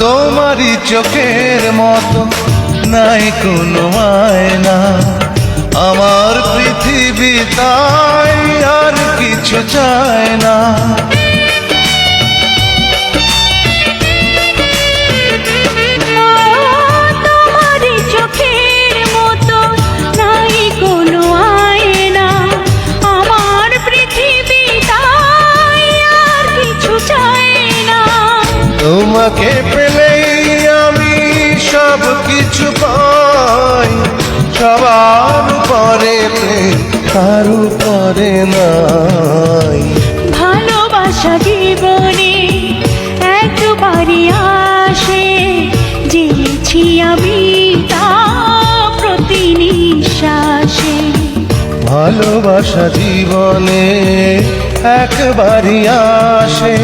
তোমারই চোখের মতো নাই কোনো আয়না, আমার পৃথিবী তাই আর কিছু চায় না। তোমারই চোখের মতো নাই কোনো আয়না, আমার পৃথিবী তাই আর কিছু চায় না। তোমাকে পেলেই আমি সব কিছু পাই, সবার উপরে প্রেম কার উপরে নাই। ভালোবাসা জীবনে একবারই আসে, জেনেছি আমি তা প্রতি নিঃশ্বাসে। ভালোবাসা জীবনে একবারই আসে।